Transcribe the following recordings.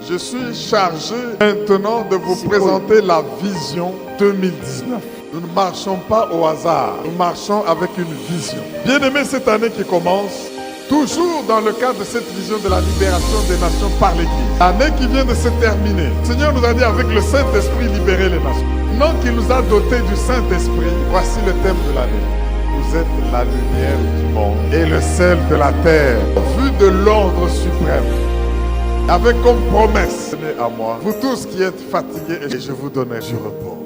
Je suis chargé maintenant de vous présenter la vision 2019. Nous ne marchons pas au hasard, nous marchons avec une vision. Bien-aimés, cette année qui commence, toujours dans le cadre de cette vision de la libération des nations par l'Église. L'année qui vient de se terminer, le Seigneur nous a dit avec le Saint-Esprit libérer les nations. Non qu'il nous a dotés du Saint-Esprit, voici le thème de l'année. Vous êtes la lumière du monde et le sel de la terre, vu de l'ordre suprême. Avec comme promesse, venez à moi, vous tous qui êtes fatigués, et je vous donnerai du repos.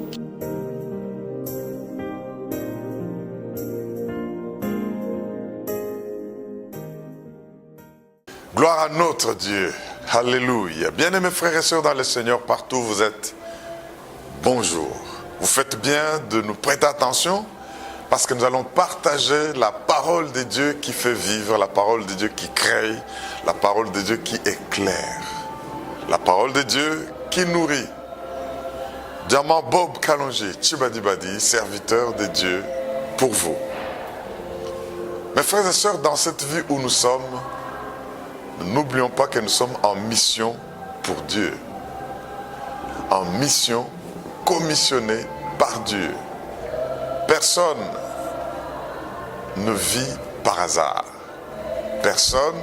Gloire à notre Dieu. Alléluia. Bien-aimés frères et sœurs dans le Seigneur, partout où vous êtes, bonjour. Vous faites bien de nous prêter attention parce que nous allons partager la parole de Dieu qui fait vivre, la parole de Dieu qui crée, la parole de Dieu qui éclaire, la parole de Dieu qui nourrit. Diamant Bob Kalonji, Chibadibadi, serviteur de Dieu pour vous. Mes frères et sœurs, dans cette vie où nous sommes, n'oublions pas que nous sommes en mission pour Dieu. En mission commissionnée par Dieu. Personne ne vit par hasard. Personne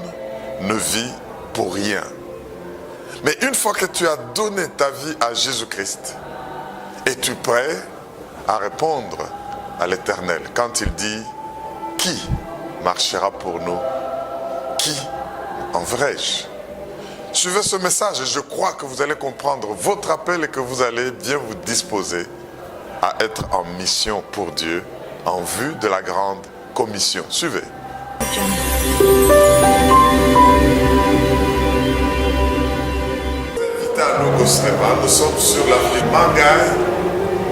ne vit pour rien. Mais une fois que tu as donné ta vie à Jésus-Christ, es-tu prêt à répondre à l'Éternel quand il dit « Qui marchera pour nous? Qui enverrai-je » Suivez ce message et je crois que vous allez comprendre votre appel et que vous allez bien vous disposer à être en mission pour Dieu en vue de la grande commission. Suivez. Nous sommes sur l'avenue Mangaï,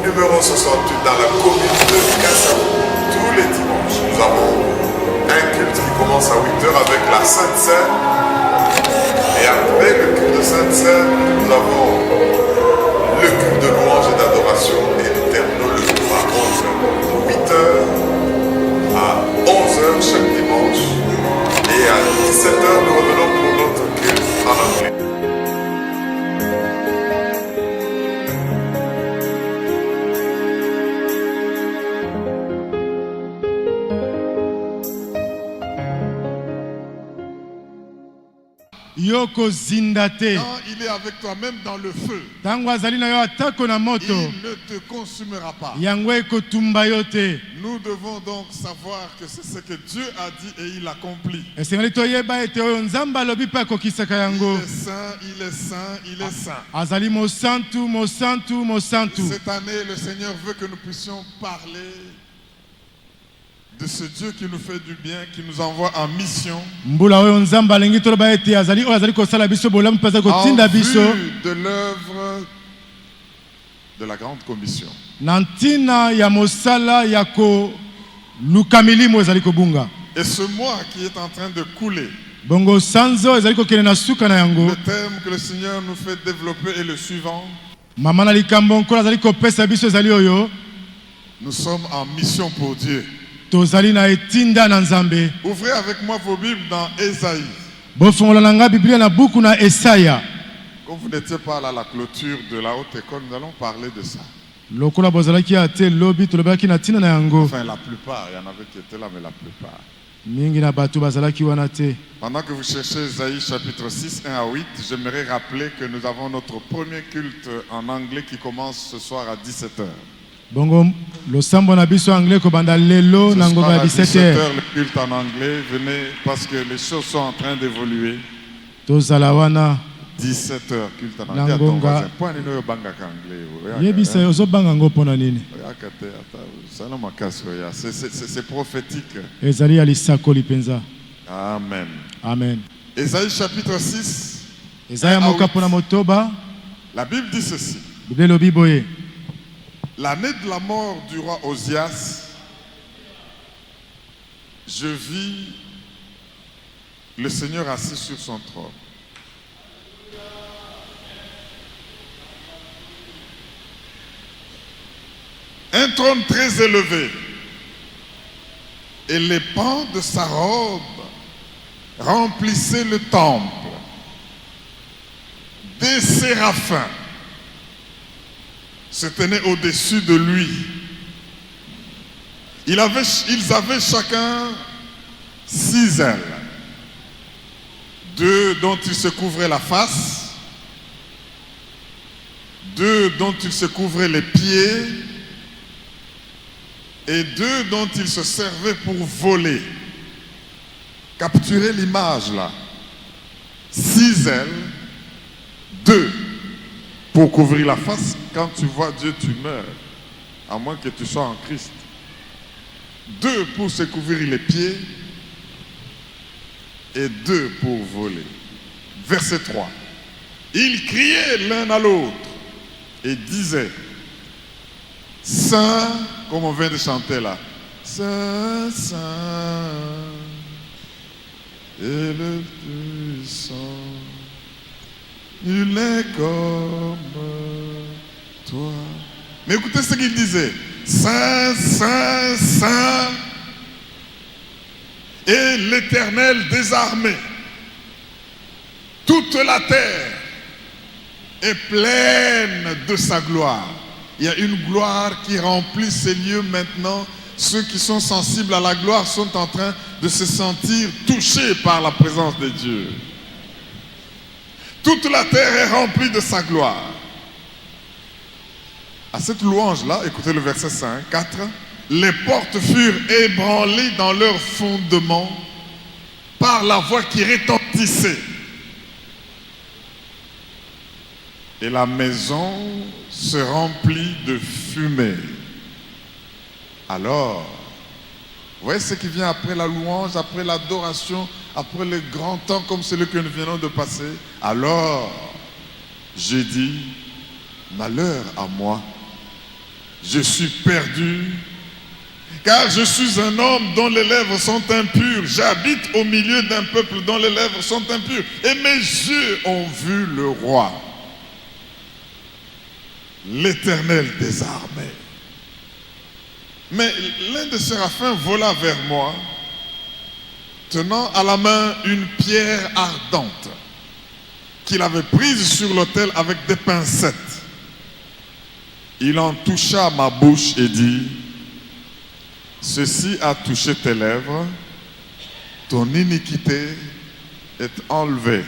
numéro 68 dans la commune de Kassabou. Tous les dimanches, nous avons un culte qui commence à 8h avec la Sainte Seine. Et après le culte de Sainte Seine, nous avons le culte de louange et d'adoration et nous terminons le culte à 11h. 8h à 11h chaque dimanche. Et à 17h, nous revenons pour notre culte en anglais. Yoko zindate. Quand il est avec toi, même dans le feu, Tango azali na yo atako na moto. il ne te consumera pas. Yango ekotumba yo te. Nous devons donc savoir que c'est ce que Dieu a dit et il accomplit. Esengeli toyeba ete oyo nzamba alobi pa kokisaka yango. Il est saint, il est saint, il est saint. Azali mosantu, mosantu, mosantu. Cette année, le Seigneur veut que nous puissions parler de ce Dieu qui nous fait du bien, qui nous envoie en mission. Mbula oyo nzamba alingi toloba ete azali oyo azali kosala biso bolamu mpe azali kotinda biso. En vue de l'œuvre de la grande commission. Na ntina ya mosala ya koluka milimo ezali kobunga. Et ce mois qui est en train de couler, Bongo sanzo ezali kokende na suka na yango. le thème que le Seigneur nous fait développer est le suivant. Mama na likambo nkolo azali kopesa biso ezali oyo. Nous sommes en mission pour Dieu. Tozali na etinda na nzambe. Ouvrez avec moi vos Bibles dans Ésaïe. Bofongola na nga Biblia na buku na Esaya. Comme vous n'étiez pas là à la clôture de la haute école, nous allons parler de ça. Lokola bozalaki ate lobi tolobaki na tina na yango. Enfin, la plupart, il y en avait qui étaient là, mais la plupart. Mingi na batu bazalaki wana te. Pendant que vous cherchez Ésaïe chapitre 6, 1 à 8, j'aimerais rappeler que nous avons notre premier culte en anglais qui commence ce soir à 17h. Bongo losambo na biso anglais ko banda lelo na ngoba ya 17h. Le culte en anglais, venez parce que les choses sont en train d'évoluer. Tozala wana 17h culte en anglais. Point ni no banga ka anglais. Yebisa ozo banga ngo pona nini? C'est prophétique. Ezali ya lisakoli penza. Amen. Amen. Ésaïe chapitre 6. Esaya moka pona motoba. La Bible dit ceci. Bible lobi boye. L'année de la mort du roi Osias, je vis le Seigneur assis sur son trône. Un trône très élevé. Et les pans de sa robe remplissaient le temple. Des des séraphins se tenaient au-dessus de lui. Ils avaient chacun 6 ailes. 2 dont ils se couvraient la face, 2 dont ils se couvraient les pieds, et 2 dont ils se servaient pour voler. Capturez l'image là. 6 ailes, 2 pour couvrir la face. Quand tu vois Dieu, tu meurs, à moins que tu sois en Christ. 2 pour se couvrir les pieds et 2 pour voler. Verset 3. Ils criaient l'un à l'autre et disaient: Saint, comme on vient de chanter là, Saint, Saint, et le puissant, nul n'est comme toi. Mais écoutez ce qu'il disait: Saint, Saint, Saint, et l'Éternel des armées. Toute la terre est pleine de sa gloire. Il y a une gloire qui remplit ces lieux maintenant. Ceux qui sont sensibles à la gloire sont en train de se sentir touchés par la présence de Dieu. Toute la terre est remplie de sa gloire. À cette louange-là, écoutez le verset 4. Les portes furent ébranlées dans leur fondement par la voix qui retentissait. Et la maison se remplit de fumée. Alors, vous voyez ce qui vient après la louange, après l'adoration, après le grand temps comme celui que nous venons de passer. Alors, j'ai dit: malheur à moi, je suis perdu, car je suis un homme dont les lèvres sont impures. J'habite au milieu d'un peuple dont les lèvres sont impures. Et mes yeux ont vu le roi, l'Éternel des armées. Mais l'un des séraphins vola vers moi, tenant à la main une pierre ardente qu'il avait prise sur l'autel avec des pincettes. Il en toucha ma bouche et dit: ceci a touché tes lèvres, ton iniquité est enlevée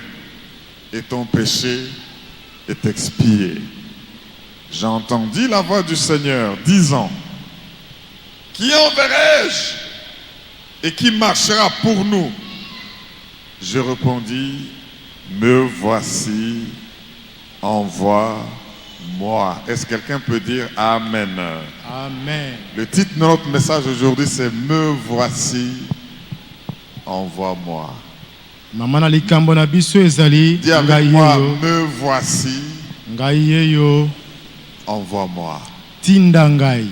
et ton péché est expié. J'entendis la voix du Seigneur disant: qui enverrai-je et qui marchera pour nous? Je répondis: me voici, envoie-moi. Est-ce que quelqu'un peut dire Amen? Amen. Le titre de notre message aujourd'hui, c'est me voici, envoie-moi. Mamana likambo na biso ezali. Dis avec moi: me voici, Ngaïeyo, envoie-moi. tinda ngai.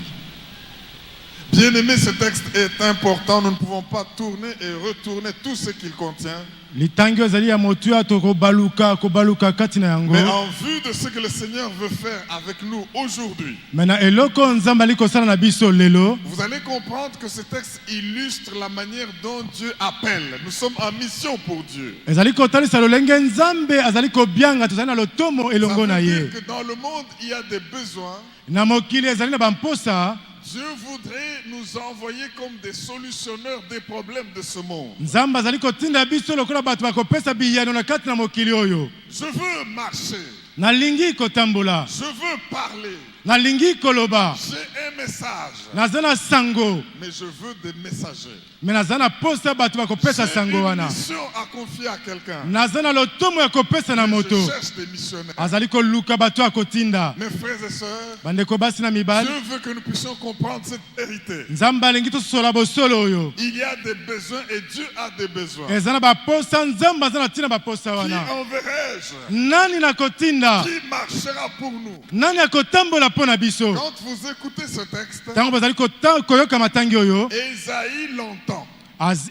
Bien-aimé, ce texte est important. Nous ne pouvons pas tourner et retourner tout ce qu'il contient. Litangi ezali ya motua to kobaluka kati na yango. Mais en vue de ce que le Seigneur veut faire avec nous aujourd'hui, Mena eloko nzamba liko sala na biso lelo. vous allez comprendre que ce texte illustre la manière dont Dieu appelle. Nous sommes en mission pour Dieu. Ezali kotalisa lolenge nzambe azali kobianga tozali na lotomo Ça elongo na veut ye. dire que dans le monde, il y a des besoins. Na mokili ezali na bamposa. Dieu voudrait nous envoyer comme des solutionneurs des problèmes de ce monde. Nzamba azali kotinda biso lokola bato bakopesa biyano na kati na mokili oyo. Je veux marcher. Nalingi kotambola. Je veux parler. Nalingi koloba. J'ai un message. Nazana sango. Mais je veux des messagers. Mais nazana posa bato bakopesa J'ai sango une wana. mission à confier à quelqu'un. Nazana lotomo ya kopesa na moto. Je cherche des missionnaires. Azali koluka bato akotinda. Mes frères et sœurs, Bandeko basi na mibali. Dieu veut que nous puissions comprendre cette vérité. Nzamba alingi tosola bosolo oyo. Il y a des besoins et Dieu a des besoins. Ezana baposa nzamba azana tina baposa Qui wana. enverrai-je? Nani nakotinda? Qui marchera pour nous? Nani akotambola pona biso? Quand vous écoutez ce texte, Tango bazali koyoka matangi oyo. Ésaïe l'entend.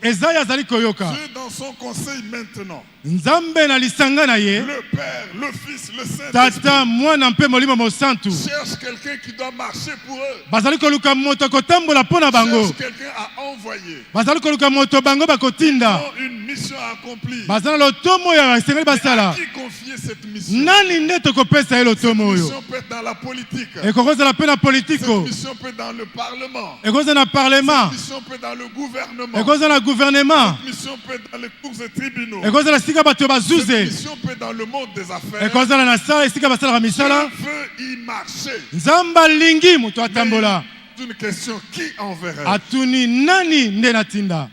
Esaïe azali koyoka. Dieu dans son conseil maintenant. Nzambe na lisanga na ye. Le Père, le Fils, le Saint-Esprit. Tata mwana mpe molimo mosantu. Cherche quelqu'un qui doit marcher pour eux. Bazali koluka moto kotambola pona bango. Cherche quelqu'un à envoyer. Bazali koluka moto bango bakotinda. Ils ont une mission à accomplir. Bazali lotomo ya sengeli basala. À qui confier cette mission? Nani nde tokopesa ye lotomo Cette oyo? mission peut être dans la politique. Ekokozala pe na Cette politiko. mission peut être dans le Parlement. Ekozala na parlement. Cette mission peut être dans le gouvernement. Ekozala na gouvernement. Cette mission peut être dans les cours et tribunaux. Ekozala sika bato Cette bazuze. mission peut être dans le monde des affaires. Ekozala na sala esika basala misala. Dieu veut y marcher. Nzamba lingi moto atambola. C'est une question, qui enverrait? Atuni nani nde natinda?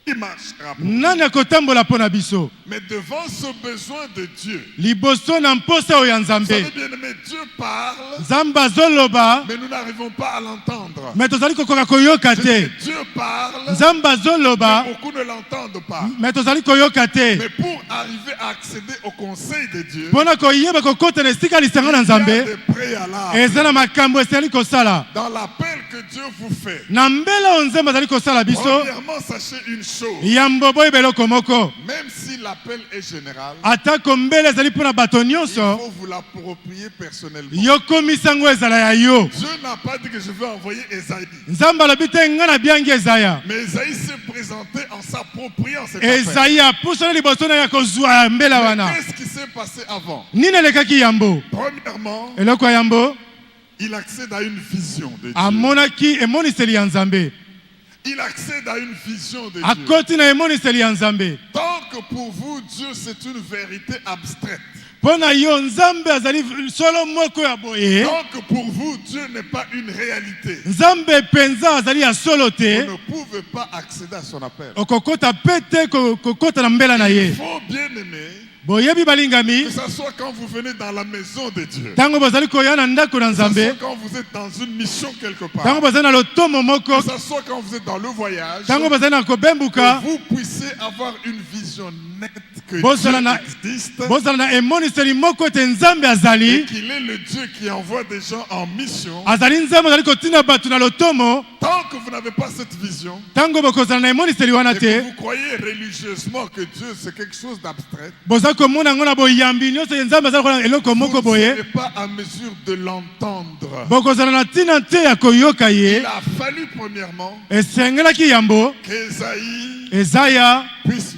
Qui marchera pour Nani akotambola pona biso? Mais devant ce besoin de Dieu, Liboso na mposa oyo ya vous savez Nzambe. bien aimé, Dieu parle, Nzamba zoloba, mais nous n'arrivons pas à l'entendre. mais tozali kokoka koyoka te. Dieu parle, Nzamba zoloba, mais beaucoup ne l'entendent pas. mais tozali koyoka te. Mais pour arriver à accéder au conseil de Dieu, Pona koyeba kokota na esika lisanga na il y a Nzambe. des préalables. Eza na makambo esali kosala. Dans l'appel que Dieu vous fait, Na mbela oyo Nzambe azali kosala biso. premièrement, sachez une chose. Yambo boy beloko moko. Même si l'appel est général, Atako mbela ezali pona bato il nyonso. faut vous l'approprier personnellement. Yokomisango ezala ya yo. Dieu n'a pas dit que je vais envoyer Esaïe. Nzambe alobi te nga na biangi Ezaya. Mais Esaïe s'est présenté en s'appropriant cet appel. Esaïe apusana liboso na ya kozwa mbela Mais wana. qu'est-ce qui s'est passé avant? Nini elekaki yambo? Premièrement, Eloko ya yambo il accède à une vision de Dieu. amonaki emoniseli ya Nzambe. Il accède à une vision de Dieu. Akoti na emoniseli ya Nzambe. Tant que pour vous, Dieu, c'est une vérité abstraite. Pona yo Nzambe azali solo moko ya boye. Tant que pour vous, Dieu n'est pas une réalité. Nzambe penza azali ya solo Vous te. ne pouvez pas accéder à son appel. Okokota pete kokota na mbela na Il ye. faut bien aimer Boyebi balingami. que ce soit quand vous venez dans la maison de Dieu. Tango bazali koya na ndako na Que ce soit Nzambe. quand vous êtes dans une mission quelque part. Tango bazali na lotomo moko. Que ce soit quand vous êtes dans le voyage. Tango bazali na kobembuka. Que vous puissiez avoir une vision nette que Bozala na- Dieu existe. Bozala na emoniseli moko te Nzambe Et azali. qu'il est le Dieu qui envoie des gens en mission. Azali Nzambe azali kotina bato na lotomo. Tant que vous n'avez pas cette vision, Tango bokozala na emoniseli wana et que te. vous croyez religieusement que Dieu c'est quelque chose d'abstrait, Boza komona yango na boyambi nyonso Nzambe azali kola eloko moko vous ne boye. serez pas à mesure de l'entendre. Bokozala na tina te ya koyoka ye. Il a fallu premièrement Esengelaki yambo. qu'Ésaïe Ezaya puisse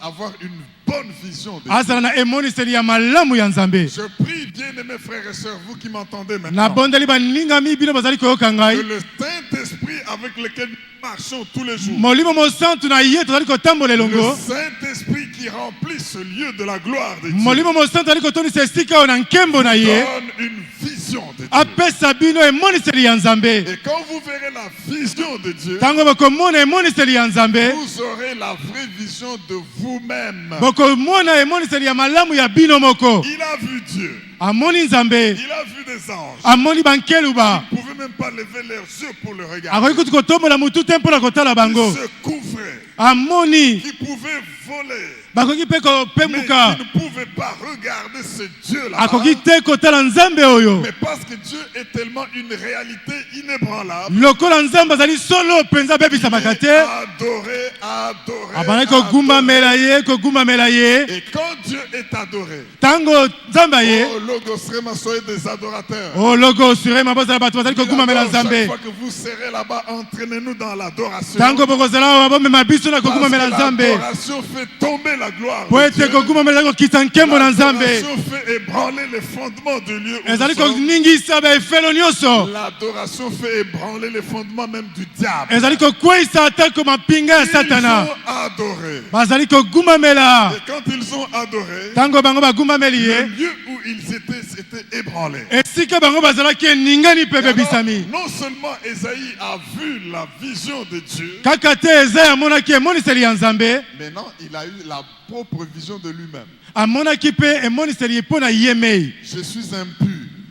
avoir une bonne vision de Dieu. azala na emoniseli ya malamu ya Nzambe. Je prie, bien-aimés frères et sœurs, vous qui m'entendez Na maintenant, bondeli baningami bino bazali koyoka que ngai. le Saint-Esprit avec lequel nous marchons tous les jours, Molimo mosantu na ye tozali kotambola le elongo. Saint-Esprit qui remplit ce lieu de la gloire de Dieu, Molimo mosantu ali kotonisa esika oyo na nkembo na ye. donne une vision de Dieu. Apesa bino emoniseli ya Nzambe. Et quand vous verrez la vision de Dieu, Tango bokomona emoniseli ya Nzambe. vous aurez la vraie vision de vous-même. Bokomona emoniseli ya malamu ya bino moko. Il a vu Dieu. Amoni Nzambe. Il a vu des anges. Amoni bankeluba. Ils ne pouvaient même pas lever leurs yeux pour le regarder. Akoki kutu kotombola mutu te mpona kotala Ils bango. se couvraient. Amoni Ils pouvaient voler. bakoki pe Mais kopembuka. ils ne pouvaient pas regarder ce Dieu-là. Akoki te kotala Nzambe oyo. Mais parce que Dieu est tellement une réalité inébranlable, Lokola Nzambe azali solo penza bebisamaka te. adoré, adoré, Abana adoré. kogumamela ye, kogumamela ye. Et quand Dieu est adoré, Tango Nzambe ye. oh Logos Rema, soyez des adorateurs. Oh logo surema bozala bato bazali kogumamela Chaque Nzambe. fois que vous serez là-bas, entraînez-nous dans l'adoration. Tango bokozala awa bomema biso na Parce que kogumamela Nzambe. l'adoration fait tomber la gloire Po de ete Dieu. kogumamela kokita nkembo na Nzambe. L'adoration fait ébranler les fondements du lieu où Ezali nous sommes. koningisa baefelo nyonso. L'adoration fait ébranler les fondements même du diable. Ezali kokweyisa atako mapinga ya Ils satana. ont adoré. Bazali kogumamela. Et quand ils ont adoré, Tango bango bagumameli le ye. lieu où ils étaient s'était ébranlé. Esika bango bazalaki eningani pe Et alors, bebisami. non seulement Ésaïe a vu la vision de Dieu, Kaka te Ezaya amonaki emoniseli ya Nzambe. maintenant il a eu la propre vision de lui-même. Amonaki pe emoniseli mpo na ye mei. Je suis impur.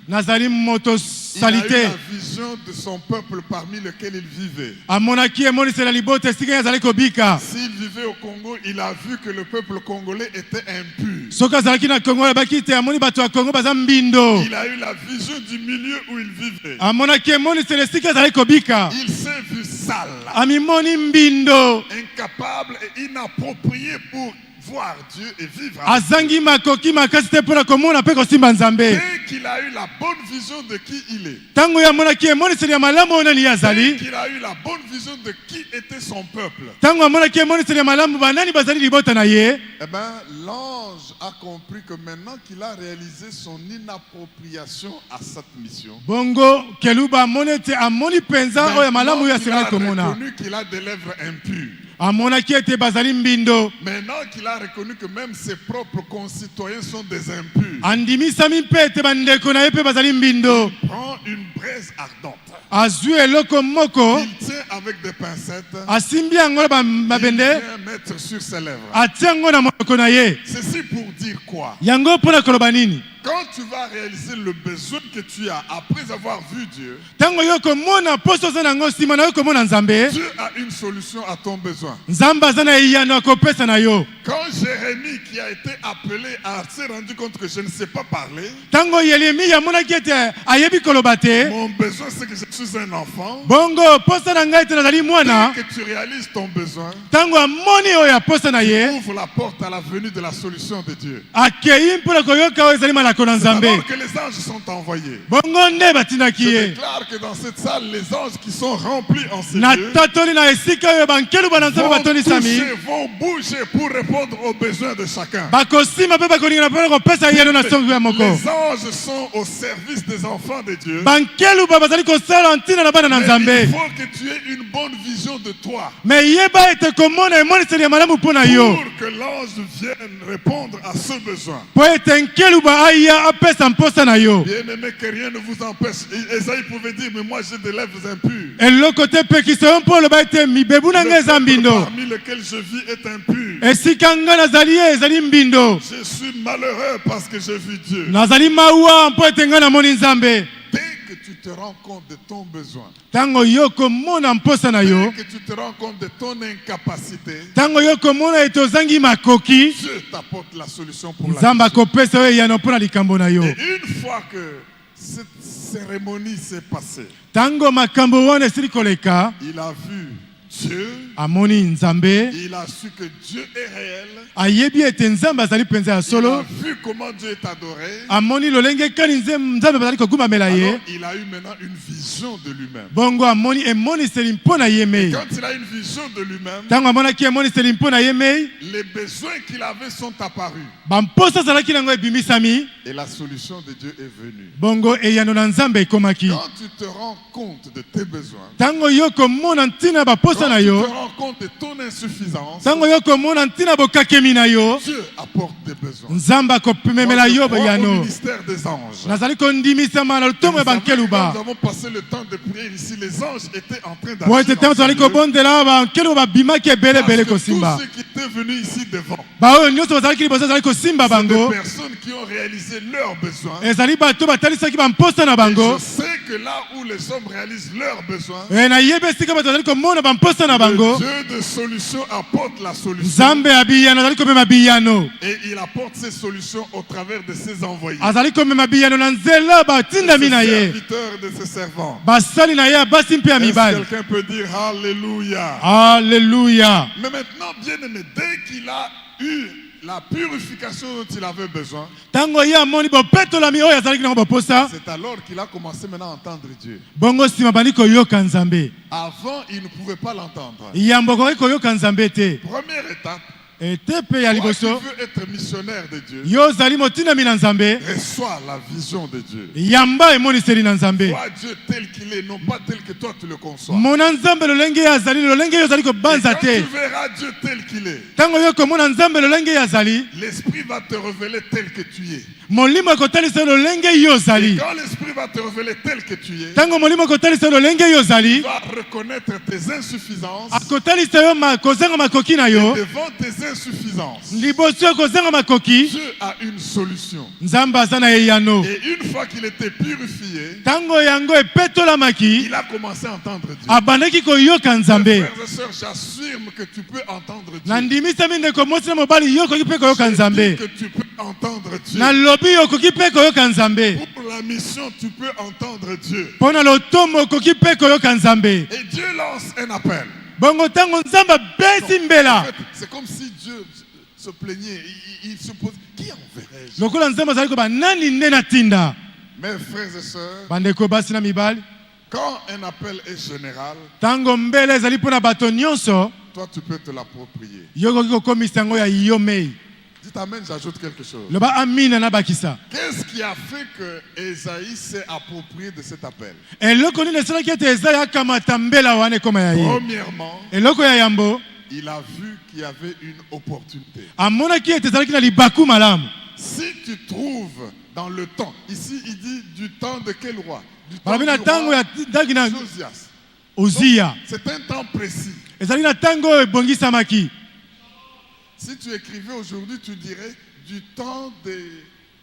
Nazali moto sali eu te. la vision de son peuple parmi lequel il vivait. Amonaki emonisela libota esika azali kobika. S'il vivait au Congo, il a vu que le peuple congolais était impur. Soki azalaki na Congo yebaki te amoni bato ya Congo baza mbindo. Il a eu la vision du milieu où il vivait. Amonaki emonisela esika azali kobika. Il s'est vu sale, Amimoni mbindo. incapable et inapproprié pour voir Dieu et vivre. Azangi makoki makasi te mpona komona mpe kosimba Nzambe. Dès qu'il a eu la bonne vision de qui il est, Tango yamonaki emoniseli ya malamu oyo nani dès azali. qu'il a eu la bonne vision de qui était son peuple, Tango amonaki emoniseli ya malamu banani bazali libota na ye. eh bien, l'ange a compris que maintenant qu'il a réalisé son inappropriation à cette mission, Bongo keluba amoni ete amoni penza oyo ya malamu oyo maintenant qu'il a asengaki komona. reconnu qu'il a des lèvres impures, Amonaki ete bazali mbindo. maintenant qu'il a reconnu que même ses propres concitoyens sont des impurs, Andimisami mpe ete bandeko na ye mpe bazali mbindo. prend une braise ardente. Azwi eloko moko Il tient avec des pincettes, asimbi yango na il mabende vient mettre sur ses lèvres. atia yango na monoko na ye. Ceci pour dire quoi? Yango mpona koloba nini? Quand tu vas réaliser le besoin que tu as après avoir vu Dieu, Tango yo komona poso oza nango nsima na yo komona Nzambe, Dieu a une solution à ton besoin. Nzambe aza na eyano akopesa na yo. Quand Jérémie, qui a été appelé, s'est rendu compte que je ne sais pas parler, Tango Yeremi amonaki ete ayebi koloba te, mon besoin c'est que je suis un enfant. bongo posa na ngai ete nazali mwana. Dès que tu réalises ton besoin, Tango amoni oyo aposa na ye, ouvre la porte à la venue de la solution de Dieu. akei mpona koyoka oyo ezali malako na C'est Nzambe. alors que les anges sont envoyés. Bongo nde batindaki Je ye. déclare que dans cette salle, les anges qui sont remplis en ces Na lieux tatoli na esika oyo bankeluba na Nzambe batonisami, vont bouger pour répondre aux besoins de chacun. bakosima mpe bakoningana mpona kopesa yano na songo ya moko. Les anges sont au service des enfants de Dieu. Bankeluba bazali kosala ntina na bana na Mais Nzambe. il faut que tu aies une bonne vision de toi Me yeba ete komona emoniseli ya malamu mpona yo. pour que l'ange vienne répondre à ce besoin. Po ete nkeluba aya apesa mposa na yo. Bien-aimé, que rien ne vous empêche. Esaïe pouvait dire, mais moi j'ai des lèvres impures. Eloko te pekisa yo mpo oloba ete mibebu na ngai eza Le peuple mbindo. parmi lequel je vis est impur. Esika ngai nazali ye ezali mbindo. Je suis malheureux parce que j'ai vu Dieu. Nazali mawa mpo ete ngai namoni Nzambe. Dès que tu te rends compte de ton besoin, Tango yo komona mposa na yo, dès que tu te rends compte de ton incapacité, tango yo komona ete ozangi makoki, Dieu t'apporte la solution pour la Nzambe question. akopesa yo eyano mpona likambo na yo. Et une fois que cette cérémonie s'est passée, Tango makambo wana esili koleka, il a vu Dieu, amoni Nzambe, il a su que Dieu est réel, ayebi ete Nzambe azali penza ya il a solo, vu comment Dieu est adoré, amoni lolenge kani Nzambe bazali kogumamela ye. alors il a eu maintenant une vision de lui-même. Bongo amoni emoniseli mpona ye mei. Quand il a une vision de lui-même, Tango amonaki emoniseli mpona ye mei, les besoins qu'il avait sont apparus bamposa azalaki nango ebimisami, et la solution de Dieu est venue. bongo eyano na Nzambe ekomaki. Quand tu te rends compte de tes besoins, Tango yo komona ntina baposa quand na tu te yo, rends compte de ton insuffisance, tango yo komona ntina bokakemi na yo, Dieu apporte des besoins. Nzambe akopemela yo Moi, je crois au yano. ministère des anges. Nazali kondimisama na lutongo ya Vous savez, quand bankeluba. nous avons passé le temps de prier ici, les anges étaient en train Po ete d'agir. tango tozali kobondela bankeluba babimaki ebelebele Tous kosimba. ceux qui étaient venus ici devant, Baoyo nyonso bazalaki liboso bazali kosimba c'est des bango. personnes qui ont réalisé leurs besoins. Ezali bato batalisaki bamposa na Et bango. je sais que là où les hommes réalisent leurs besoins, Nayebi esika bato bazali komona bamposa na le bango. Dieu de solution apporte la solution. Nzambe ya biyano azali komema biyano. Et il apporte ces solutions au travers de ses envoyés. Azali komema biyano na nzela batindami na Ses ye. serviteurs, de ses servants. Basali na ye ya basi mpe ya Est-ce que mibali. quelqu'un peut dire Alléluia? Alléluia. Mais maintenant, bien aimé, dès qu'il a eu la purification dont il avait besoin, Tango ye amoni bopetolami oyo azalaki nango baposa. c'est alors qu'il a commencé maintenant à entendre Dieu. Bongo nsima bandi koyoka Nzambe. Avant, il ne pouvait pas l'entendre. Yambo koki koyoka Nzambe te. Première étape, Ete pe ya toi qui liboso. veux être missionnaire de Dieu, Yo ozali motinami na Nzambe. reçois la vision de Dieu. Yamba emoniseli na Nzambe. Vois Dieu tel qu'il est, non pas tel que toi tu le conçois. Mona Nzambe lolenge ye azali, lolenge yo ozali Et kobanza quand te. tu verras Dieu tel qu'il est, Tango yo komona Nzambe lolenge ye azali, l'Esprit va te révéler tel que tu es. molimo kotalisa lolenge yo Et zali. quand l'Esprit va te révéler tel que tu es, Tango molimo kotalisa lolenge yo tu zali. vas reconnaître tes insuffisances. Akotalisa yo kozanga makoki na yo. Devant tes insuffisances, Liboso ya kozanga makoki. Dieu a une solution. Nzambe aza na eyano. Et une fois qu'il était purifié, Tango yango epetolamaki. il a commencé à entendre Dieu. Abandaki koyoka Nzambe. Frères et sœurs, j'affirme que tu peux entendre Dieu. Nandimisa ndeko mosi na mobali yo koki pe koyoka Je dis Nzambe. que tu peux entendre Dieu. Na lobi yo koki pe koyoka Nzambe. Pour la mission, tu peux entendre Dieu. Pona lotomo koki pe koyoka Nzambe. Et Dieu lance un appel. Bongo tango Nzambe besi En mbela. fait, c'est comme si Dieu se plaignait. Il se pose, qui enverrai-je? Lokola Nzambe azali ko ba nani nde natinda. Mes frères et sœurs, Bandeko basi na mibali. quand un appel est général, Tango mbele ezali pona bato nyonso. toi tu peux te l'approprier. Yo koki kokomisa yango ya yomei. Dites amen, j'ajoute quelque chose. Loba amina na bakisa. Qu'est-ce qui a fait que Ésaïe s'est approprié de cet appel? Eloko nini esalaki ete Ezayi akamata mbela wana ekoma ya ye. Premièrement, Eloko ya yambo. il a vu qu'il y avait une opportunité. Amonaki ete ezalaki na libaku malamu. Si tu trouves dans le temps, ici il dit du temps de quel roi? Du temps Balobi na du tango roi ya ndaki na Josias. Uzia. C'est un temps précis. Ezali na tango ebongisamaki. Si tu écrivais aujourd'hui, tu dirais du temps des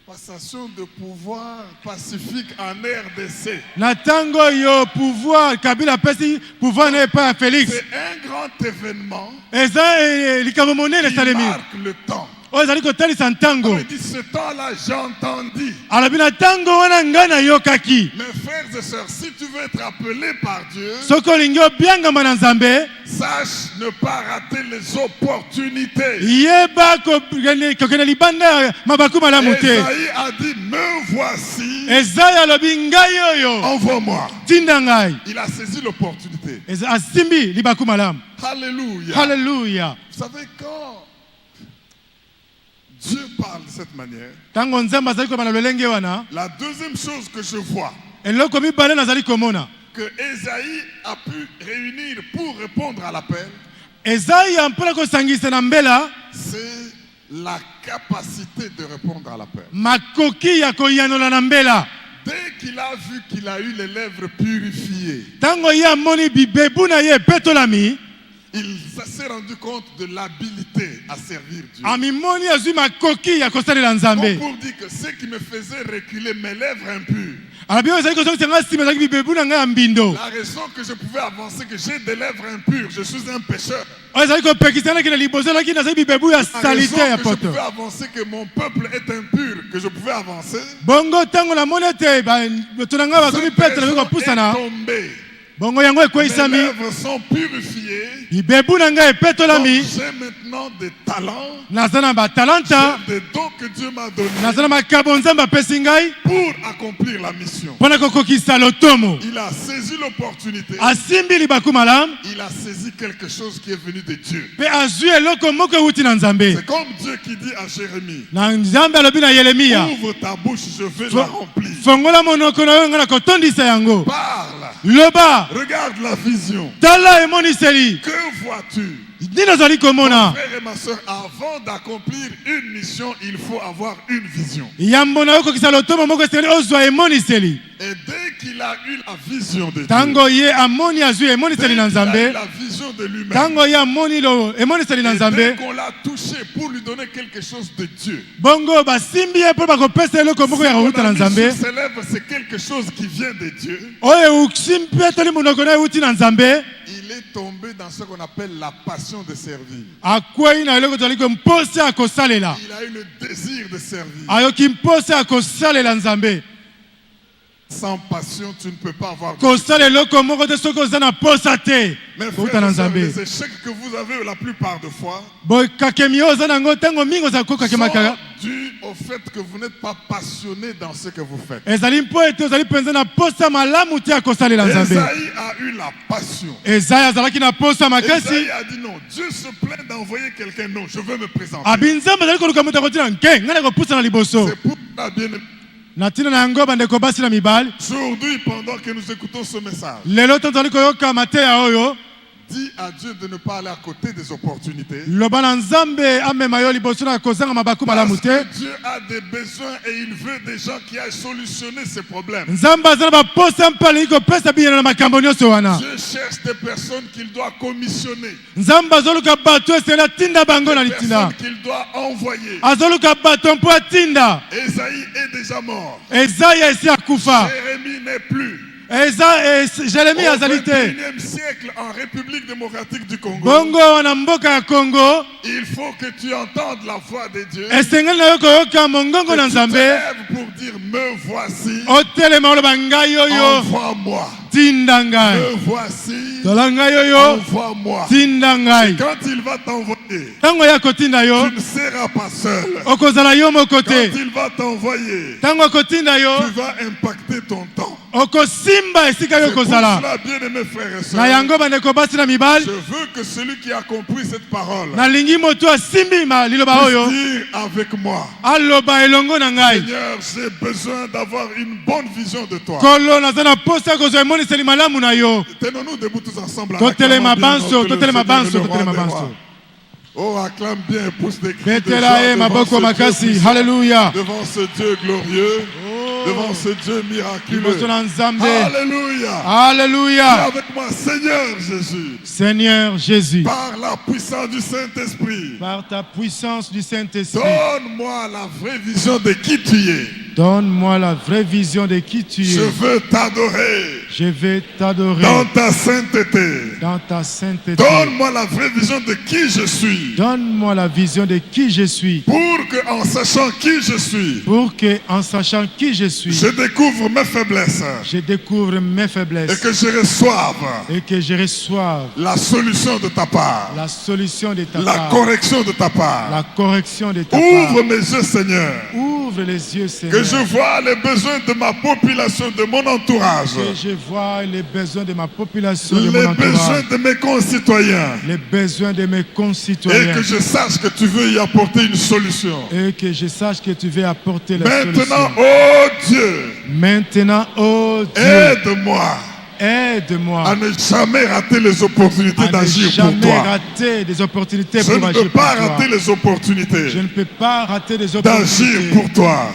passations de pouvoir pacifique en RDC. Na tango yo pouvoir Kabila pesi pouvoir na epai ya Félix. C'est un grand événement Eza likambo monene qui esalemi. marque le temps. Oyo ezali kotalisa ntango. Il dit ce temps-là, j'ai entendu. Alobi na tango wana ngai nayokaki. Mes frères et sœurs, si tu veux être appelé par Dieu, Soki olingi obiangama na Nzambe, sache ne pas rater les opportunités. yeba kokende libanda ya mabaku malamu te. Esaïe a dit, me voici, Ezayi alobi ngai oyo envoie-moi. tinda ngai. Il a saisi l'opportunité. Asimbi libaku malamu. Alléluia. Haleluya. Vous savez, quand Dieu parle de cette manière, Tango Nzambe azali kobana lolenge wana, la deuxième chose que je vois, eloko mibale nazali komona. que Ésaïe a pu réunir pour répondre à l'appel, Ezayi mpona kosangisa na mbela, c'est la capacité de répondre à l'appel. makoki ya koyanola na mbela. Dès qu'il a vu qu'il a eu les lèvres purifiées, Tango ye amoni bibebu na ye epetolami, il s'est rendu compte de l'habilité à servir Dieu. amimoni azwi makoki ya kosalela Comme Nzambe. pour dire que ce qui me faisait reculer mes lèvres impures, Alobi oyo ezali kosangisa nga nsima ezalaki bibebu na ngai ya mbindo. la raison que je pouvais avancer, que j'ai des lèvres impures, je suis un pécheur. Oyo ezali kopekisanaki na liboso elaki nazali bibebu ya La salite raison ya que je poto. pouvais avancer, que mon peuple est impur, que je pouvais avancer, Bongo tango namoni ete bato na ngai bakomi cette pete na raison biko est kopusana. tombée. Bongo yango Mes ekweyisami. lèvres sont purifiées. Bibebu na ngai Donc, epetolami. j'ai maintenant des talents, Naza na batalanta. j'ai des dons que Dieu m'a donnés Naza na makabo Nzambe apesi ngai pour accomplir la mission. mpona kokokisa lotomo. Il a saisi l'opportunité. Asimbi libaku malamu Il a saisi quelque chose qui est venu de Dieu. mpe azwi eloko moko euti na Nzambe. C'est comme Dieu qui dit à Jérémie, Na Nzambe alobi na Yeremia, ouvre ta bouche, je vais la remplir. fongola monoko na yo ngai na kotondisa yango. Parle, Loba, regarde la vision. tala emoniseli. Que vois-tu? Nini ozali komona? Frère et ma soeur, avant d'accomplir une mission, il faut avoir une vision. Yambo na yo kokisa lotomo moko esengeli ozwa emoniseli. Et dès qu'il a eu la vision de Dieu, Tango ye amoni azwi dès emoniseli qu'il na a eu Nzambe. la vision de lui-même, Tango ye amoni lo emoniseli na et dès Nzambe. qu'on l'a touché pour lui donner quelque chose de Dieu, Bongo basimbi ye mpo bakopesa eloko moko ya ce qu'on kouta na a mis Nzambe. sur ses lèvres, c'est quelque chose qui vient de Dieu. Oyo usimbi etoli monoko na euti na Nzambe. Il est tombé dans ce qu'on appelle la passion de servir. Akwei na eloko tozali ko mposa ya kosalela. Il a eu le désir de servir. Ayoki mposa ya kosalela Nzambe. Sans passion, tu ne peux pas avoir de Kosala eloko moko te soki oza na posa te. Mes Kouta frères na et sœurs, Nzambe. les échecs que vous avez la plupart de fois Bokakemi oyo oza nango ntango mingi ozala sont kokakemaka. dus au fait que vous n'êtes pas passionné dans ce que vous faites. Ezali mpo ete ozali mpenza na posa malamu te ya kosalela Nzambe. Esaïe a eu la passion. Ezayi azalaki na posa makasi. Esaïe a dit non, Dieu se plaint d'envoyer quelqu'un. Non, je veux me présenter. Abi Nzambe azali koluka moto akotina nke ngai nakopusa na liboso. C'est pour la bien-aimée. Na ntina na yango bandeko basi na mibali. Aujourd'hui, pendant que nous écoutons ce message, Lelo tozali koyoka mateya oyo. Dis à Dieu de ne pas aller à côté des opportunités. Parce que Dieu a des besoins et il veut des gens qui aillent solutionner ses problèmes. Dieu cherche des personnes qu'il doit commissionner. Des personnes qu'il doit envoyer. Esaïe est déjà mort. Jérémie n'est plus. Au XXIe siècle, en République démocratique du Congo, il faut que tu entendes la voix de Dieu. Que tu te lèves pour dire, me voici, envoie-moi. Me voici, envoie-moi. Quand il va t'envoyer, tu ne seras pas seul. Quand il va t'envoyer, tu vas impacter ton temps. C'est pour cela, bien-aimés frères et sœurs, je veux que celui qui a compris cette parole puisse dire avec moi, Seigneur, j'ai besoin d'avoir une bonne vision de toi. Tenons-nous debout tous ensemble. Oh, acclame bien et pousse des cris de joie devant ce Dieu glorieux, devant ce Dieu miraculeux. Alléluia. Alléluia. Dis avec moi, Seigneur Jésus. Seigneur Jésus. Par la puissance du Saint-Esprit. Par ta puissance du Saint-Esprit. Donne-moi la vraie vision de qui tu es. Donne-moi la vraie vision de qui tu es. Je veux t'adorer. Je vais t'adorer. Dans ta sainteté. Dans ta sainteté. Donne-moi la vraie vision de qui je suis. Donne-moi la vision de qui je suis. Pour que, en sachant qui je suis. Pour que, en sachant qui je suis. Je découvre mes faiblesses. Je découvre mes faiblesses. Et que je reçoive. Et que je reçoive. La solution de ta part. La solution de ta part. La correction de ta part. La correction de ta part. Ouvre mes yeux, Seigneur. Ouvre les yeux, Seigneur. Que je vois les besoins de ma population, de mon entourage. Que je vois les besoins de ma population, de mon les entourage. besoins de mes concitoyens. Les besoins de mes concitoyens. Et que je sache que tu veux y apporter une solution. Et que je sache que tu veux apporter la solution. Maintenant, oh Dieu. Maintenant, oh Dieu. Aide-moi. Aide-moi à ne jamais rater les opportunités d'agir pour toi. Rater des opportunités je pour ne peux pas rater les opportunités. Je ne peux pas rater les opportunités d'agir pour toi.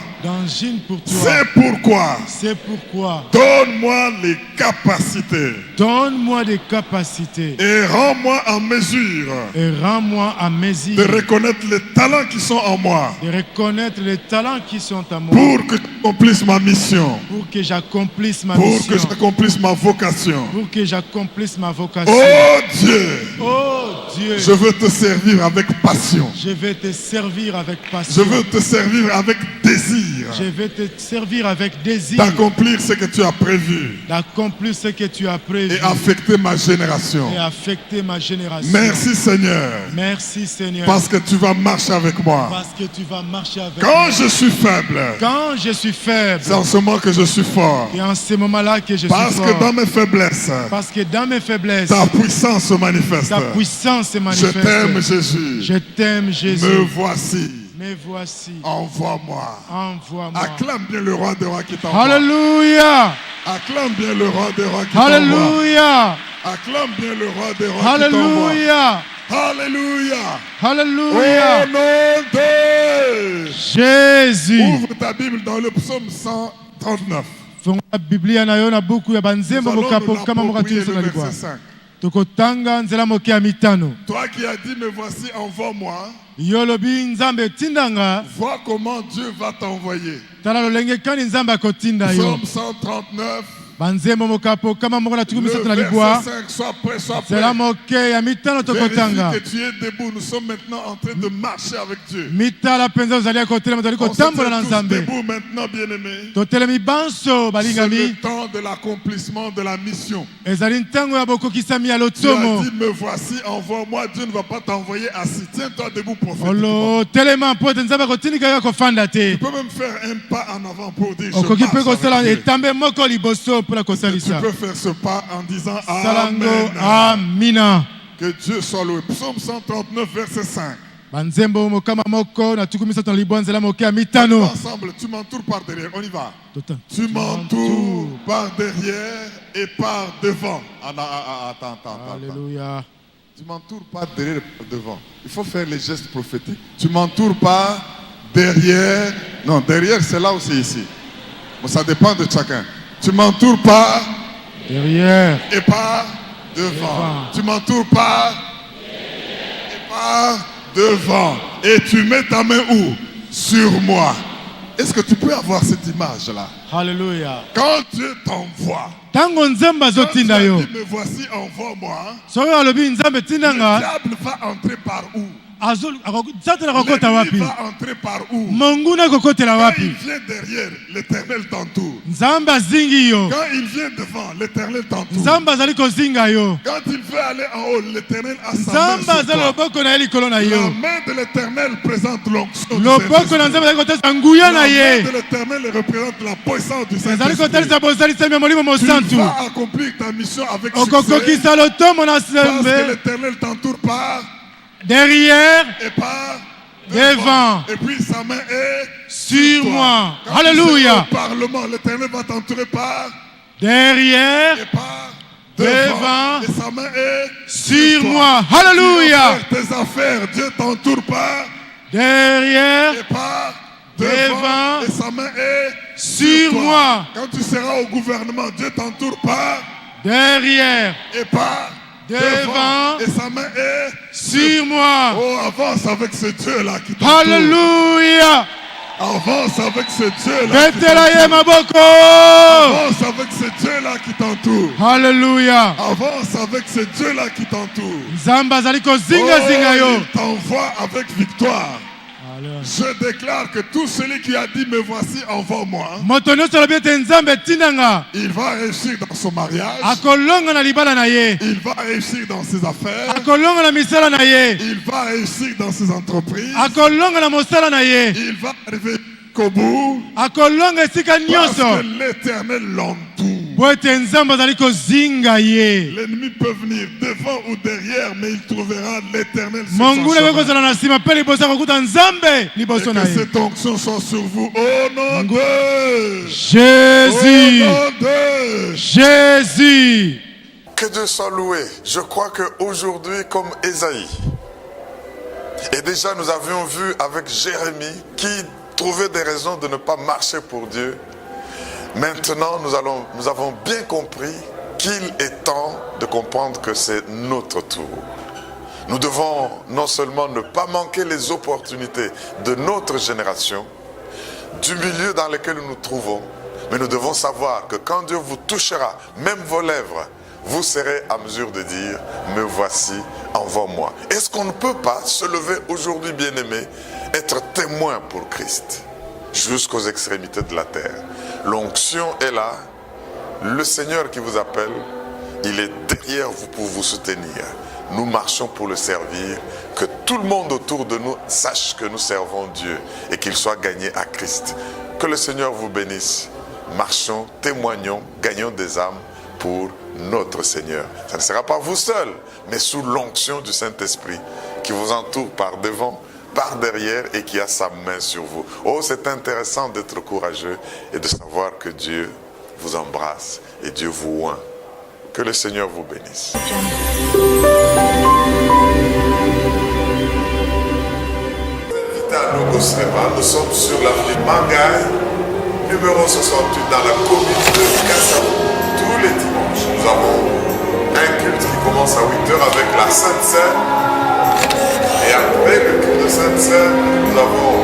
C'est pourquoi. C'est pourquoi. Donne-moi les capacités. Donne-moi des capacités. Et rends-moi en mesure. Et rends-moi en mesure. De reconnaître les talents qui sont en moi. De reconnaître les talents qui sont en moi. Pour que j'accomplisse ma mission. Pour que j'accomplisse ma mission. Pour que j'accomplisse ma vocation. Pour que j'accomplisse ma vocation. Oh Dieu. Oh Dieu. Je veux te servir avec passion. Je vais te servir avec passion. Je veux te servir avec désir. Je vais te servir avec désir. D'accomplir ce que tu as prévu. D'accomplir ce que tu as prévu. Et affecter ma génération. Et affecter ma génération. Merci Seigneur. Merci Seigneur. Parce que tu vas marcher avec moi. Parce que tu vas marcher avec moi. Quand je suis faible. Quand je suis faible. C'est en ce moment que je suis fort. Et en ce moment-là que je suis fort. Parce que dans mes faiblesses. Parce que dans mes faiblesses. Ta puissance se manifeste. Ta puissance se manifeste. Je t'aime Jésus. Je t'aime Jésus. Me voici. Me voici. Envoie-moi. Envoie-moi. Acclame bien le roi des rois qui t'envoie. Alléluia. Acclame bien le roi des rois qui t'envoie. Alléluia. Acclame bien le roi des rois qui t'envoie. Alléluia. Alléluia. Alléluia. Au nom de Jésus. Ouvre ta Bible dans le psaume 139. Funga Biblia na yo na buku ya banzembo mokapo kama mokatulisa na libwa. Tokotanga nzela moke ya mitano. Toi qui as dit me voici, envoie-moi. Yolobi nzambe tindanga. Vois comment Dieu va t'envoyer. Tala lolenge kani nzambe akotinda yo. Psaume 139. Banzembo mokapo kama moko na tukumisa na libwa. C'est la moke ya mitano tokotanga. Vérifie que tu es debout. Nous sommes maintenant en train de marcher avec Dieu. Mitala penza uzali akotela motali kotambola na nzambe. Debout maintenant, bien-aimé. Totelemi banso balingami. C'est le temps de l'accomplissement de la mission. Ezali ntango ya bokokisami ya Tu lotomo. as dit me voici, envoie-moi. Dieu ne va pas t'envoyer assis. Tiens-toi debout prophétiquement. Olo telema pote nzambe kotindika yo kofanda te. Tu peux même faire un pas en avant pour dire je okoki pe marche kosala avec Dieu. etambe moko liboso pour la kosalisa. Tu peux faire ce pas en disant Salango Amen. amina. Que Dieu soit loué. Psaume 139, verset 5. Ensemble, tu m'entoures par derrière. On y va. Tu m'entoures par derrière et par devant. Attends. Alléluia. Tu m'entoures par derrière et par devant. Il faut faire les gestes prophétiques. Tu m'entoures par derrière. Non, derrière, c'est là ou c'est ici. Bon, ça dépend de chacun. Tu m'entoures par derrière et par devant. Tu m'entoures par derrière et par devant. Et tu mets ta main où? Sur moi. Est-ce que tu peux avoir cette image-là? Alléluia. Quand Dieu t'envoie, quand tu dis, me voici, envoie-moi, le diable va entrer par où? L'ennemi va entrer par où? Quand il vient derrière, l'Éternel t'entoure. Quand il vient devant, l'Éternel t'entoure. Quand il veut aller en haut, l'Éternel a sa main sur toi. La main de l'Éternel présente l'onction du Saint-Esprit. La main de l'Éternel représente la puissance du Saint-Esprit. Tu vas accomplir ta mission avec succès parce que l'Éternel t'entoure par derrière et par devant. Et puis sa main est sur moi. Quand Alléluia. au Parlement, l'Éternel va t'entourer par derrière et par devant. Et sa main est sur moi. Alléluia. Tes affaires, Dieu t'entoure par derrière et par devant. Et sa main est sur moi. Quand tu seras au gouvernement, Dieu t'entoure par derrière et par devant. Et sa main est sur moi. Oh, avance avec ce Dieu-là qui t'entoure. Alléluia. Avance avec ce Dieu-là. Avance avec ce Dieu-là qui t'entoure. Alléluia. Avance avec ce Dieu-là qui t'entoure. Il t'envoie avec victoire. Je déclare que tout celui qui a dit me voici, envoie-moi, il va réussir dans son mariage, il va réussir dans ses affaires, il va réussir dans ses entreprises, il va arriver qu'au bout parce que l'Éternel l'entoure. L'ennemi peut venir devant ou derrière, mais il trouvera l'Éternel sur son chemin. Et que cette onction soit sur vous au nom de Jésus. Au nom de Jésus. Que Dieu soit loué. Je crois qu'aujourd'hui, comme Ésaïe, et déjà nous avions vu avec Jérémie qui trouvait des raisons de ne pas marcher pour Dieu. Maintenant, nous avons bien compris qu'il est temps de comprendre que c'est notre tour. Nous devons non seulement ne pas manquer les opportunités de notre génération, du milieu dans lequel nous nous trouvons, mais nous devons savoir que quand Dieu vous touchera, même vos lèvres, vous serez à mesure de dire, me voici, envoie-moi. Est-ce qu'on ne peut pas se lever aujourd'hui, bien-aimés, être témoin pour Christ jusqu'aux extrémités de la terre? L'onction est là, le Seigneur qui vous appelle, il est derrière vous pour vous soutenir. Nous marchons pour le servir, que tout le monde autour de nous sache que nous servons Dieu et qu'il soit gagné à Christ. Que le Seigneur vous bénisse. Marchons, témoignons, gagnons des âmes pour notre Seigneur. Ça ne sera pas vous seul, mais sous l'onction du Saint-Esprit qui vous entoure par devant, par derrière et qui a sa main sur vous. Oh, c'est intéressant d'être courageux et de savoir que Dieu vous embrasse et Dieu vous oint. Que le Seigneur vous bénisse. Nous sommes sur l'avenue Mangaï, numéro 68 dans la commune de Kassabou. Tous les dimanches, nous avons un culte qui commence à 8h avec la Sainte Seine. Et après le culte de Sainte Seine, nous avons